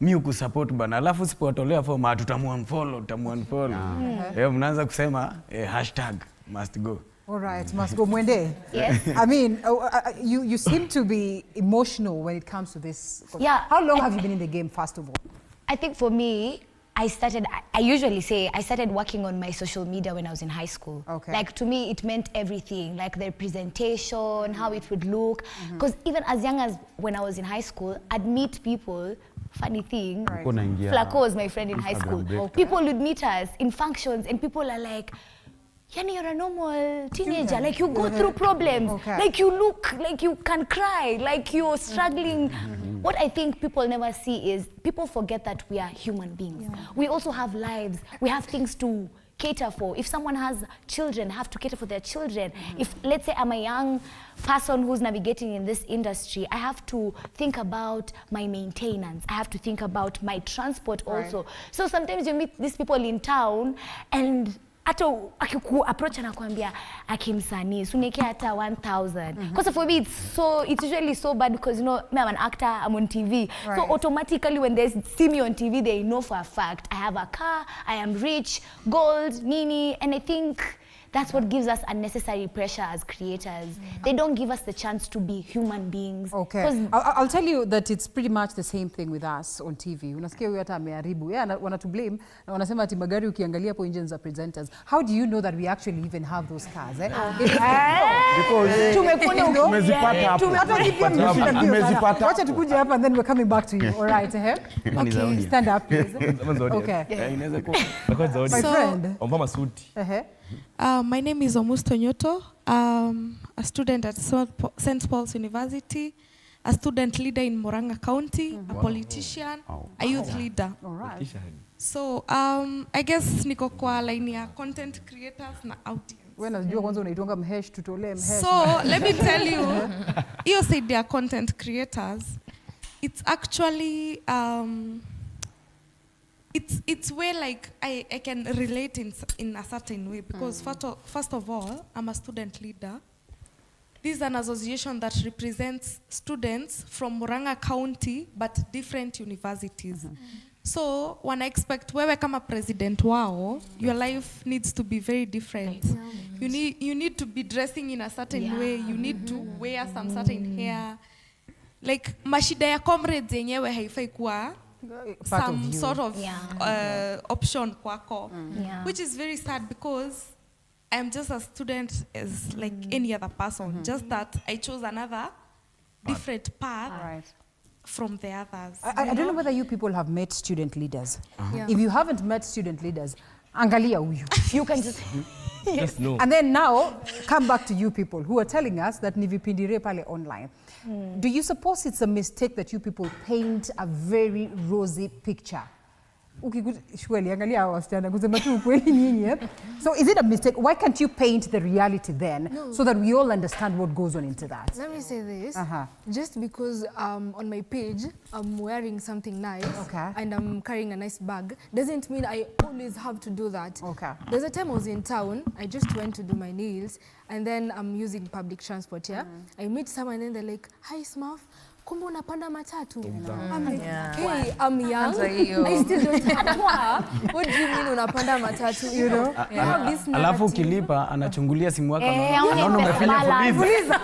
mimi kusupport bana, alafu sipotolea form tutamuunfollow. Mnaanza kusema #must go. All right, must go Mwende. Yes. I mean, you seem to be emotional when it comes to this. Yeah. How long have you been in the game, first of all? I think for me, I usually say I started working on my social media when I was in high school. Okay. Like to me, it meant everything, like the presentation, how it would look. Because even as young as when I was in high school, I'd meet people. Funny thing, Right. Flaco was my friend in high school. Okay. People would meet us in functions and people are like, Yani, you're a normal teenager, like you go through problems, like you look like you can cry, like you're struggling. What I think people never see is people forget that we are human beings. We also have lives, we have things to cater for. If someone has children, have to cater for their children. If, let's say, I'm a young person who's navigating in this industry, I have to think about my maintenance. I have to think about my transport also. So sometimes you meet these people in town and ato akiku-approach anakuambia akimsanii suneke hata 1,000. Because for me it's usually so bad because you know me, I'm an actor, I'm on TV. So automatically when they see me on TV, they know for a fact I have a car, I am rich, gold, nini, and I think that's what gives us unnecessary pressure as creators. They don't give us the chance to be human beings. Okay. I'll tell you that it's pretty much the same thing with us on TV. Unasikia huyu hata ameharibu. Wana to blame. Na wanasema ati magari ukiangalia hapo engines are presenters. How do you know that we actually even have those cars? Because tumezipata hapo. Tumezipata. Wacha tukuje hapa and then we're coming back to you. All right, Okay, stand up please. Okay. My friend. Omvama suti. My name is Omusto Nyoto, a student at St. Paul's University, a student leader in Murang'a County, a politician, a youth leader. All right. So I guess niko kwa line ya content creators na audience. Wewe unajua kwanza unaitonga mhesh tutolee mhesh. So let me tell you, you said they are content creators. It's actually it's where like I can relate in a certain way because first of all, I'm a student leader. This is an association that represents students from Murang'a County but different universities. So when I expect wewe kama president wao, your life needs to be very different. You need to be dressing in a certain way. You need to wear some certain hair. Like mashida ya comrades yenyewe haifai kuwa some sort of option kwako, which is very sad because I'm just a student as like any other person, just that I chose another different path from the others. I don't know whether you people have met student leaders. If you haven't met student leaders, angalia huyu. You can just Yes, no. And then now come back to you people who are telling us that ni vipindire pale online. Do you suppose it's a mistake that you people paint a very rosy picture? Shweli, angalia wasichana kusema tu ukweli nyinyi. So is it a mistake? Why can't you paint the reality then so that we all understand what goes on into that? Let me say this. Just because on my page I'm wearing something nice and I'm carrying a nice bag doesn't mean I always have to do that. There's a time I was in town, I just went to do my nails and then I'm using public transport, I meet someone and they're like, "Hi Smurf, kumbe unapanda matatu?" I'm like, hey, I'm young, I still don't have what do you mean unapanda matatu? You know? Alafu ukilipa anachungulia simu yako anaona umefinya fuliza.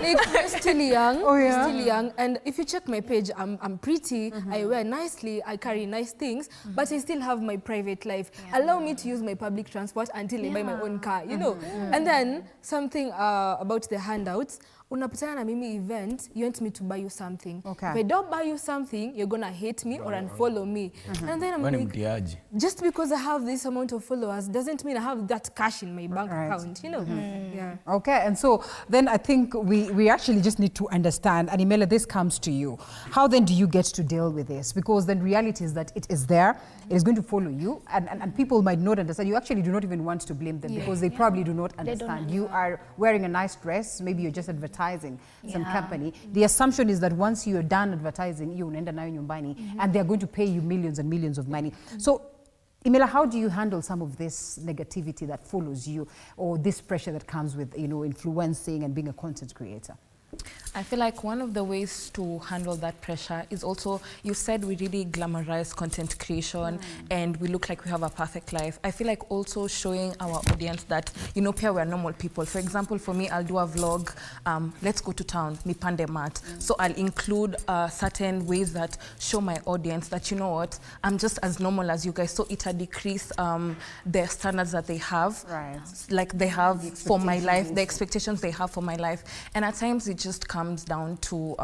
Like, still young, and if you check my page, I'm pretty, I wear nicely, I carry nice things, but I still have my private life. Allow me to use my public transport until I buy my own car, you know. And then something about the handouts. Unapatana na mimi event, you want me to buy you something. If I don't buy you something, you're gonna hate me or unfollow me. And then I'm like, just because I have this amount of followers doesn't mean I have that cash in my bank account, you know. Okay, and so then I think we actually just need to understand, and Imela, this comes to you. How then do you get to deal with this? Because then reality is that it is there, it is going to follow you, and people might not understand. You actually do not even want to blame them because they probably do not understand. You are wearing a nice dress, maybe you're just advertising some company. The assumption is that once you're done advertising, you unaenda nayo nyumbani, and they're going to pay you millions and millions of money. So, Imela, how do you handle some of this negativity that follows you, or this pressure that comes with, you know, influencing and being a content creator? I feel like one of the ways to handle that pressure is also, you said we really glamorize content creation and we look like we have a perfect life. I feel like also showing our audience that, you know, pia we're normal people. For example, for me, I'll do a vlog, let's go to town, nipande mat. So I'll include certain ways that show my audience that, you know what, I'm just as normal as you guys. So it'll decrease their standards that they have, like they have for my life, the expectations they have for my life. And at times it just comes down to,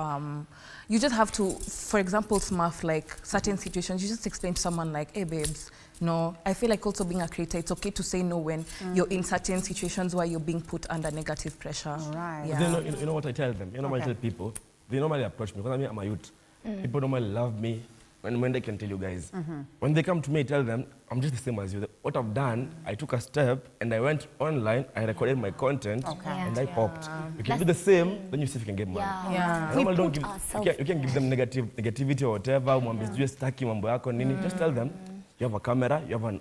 you just have to, for example, Smurf, like certain situations, you just explain to someone like, hey babes, no. I feel like also being a creator, it's okay to say no when you're in certain situations where you're being put under negative pressure. Yeah. You know what I tell them? You know what I tell people? They normally approach me, because I'm a youth. People normally love me. When they can tell you guys, when they come to me, I tell them, I'm just the same as you. What I've done, I took a step and I went online, I recorded my content, and I popped. You can do the same, then you see if you can get money. We Don't put give, you can give them negativity or whatever, just tell them, you have a camera, you have an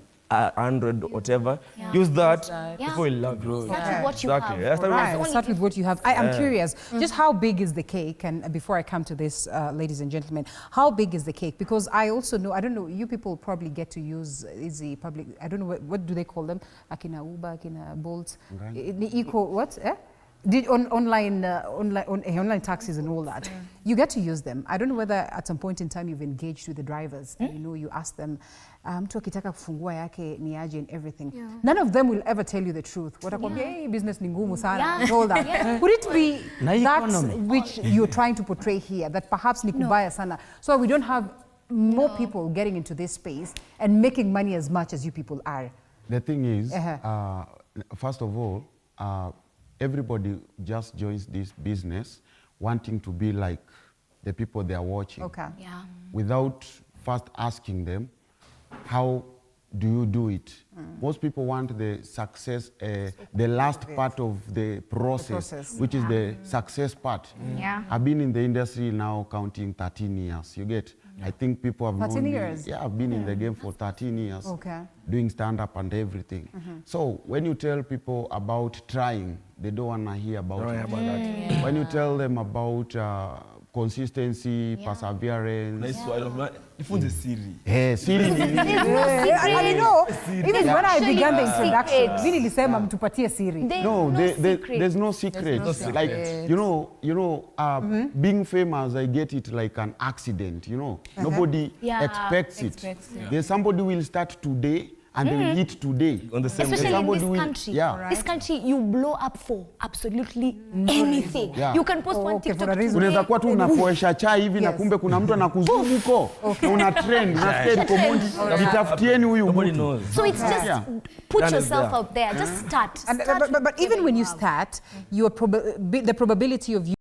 Android, whatever. Use that. People will love you. Start with what you have. Start with what you have. I am curious, just how big is the cake? And before I come to this, ladies and gentlemen, how big is the cake? Because I also know, I don't know, you people probably get to use easy public, I don't know, what do they call them? Akina Uber, Akina Bolt, what? Online taxis and all that. You get to use them. I don't know whether at some point in time you've engaged with the drivers and you know, you ask them, mtu akitaka kufungua yake ni aje and everything. None of them will ever tell you the truth. Watakwambia, hey, business ni ngumu sana and all that. Would it be that which you're trying to portray here, that perhaps ni kubaya sana, so we don't have more people getting into this space and making money as much as you people are? The thing is, first of all, everybody just joins this business wanting to be like the people they are watching. Without first asking them, how do you do it? Most people want the success, the last part of the process, which is the success part. I've been in the industry now counting 13 years. You get? I think people have known 13 years? Me. Yeah, I've been in the game for 13 years, doing stand-up and everything. So when you tell people about trying, they don't want to hear about it. When you tell them about consistency, perseverance. Siri. Siri. I know. Even when I began the introduction, we nilisema mtupatie siri. No, there's no secret. Like, you know, being famous, I get it like an accident, you know. Nobody expects it. There's somebody will start today and they will eat today. On the same Especially in this country. This country, you blow up for absolutely anything. You can post one TikTok today. Unaweza kuwa tu unapoesha chai hivi na kumbe kuna mtu anakuzoom huko. Una trend, unasikia community. Vitafutieni huyu mtu. So it's just put yourself out there. Just start. But even when you start, the probability of you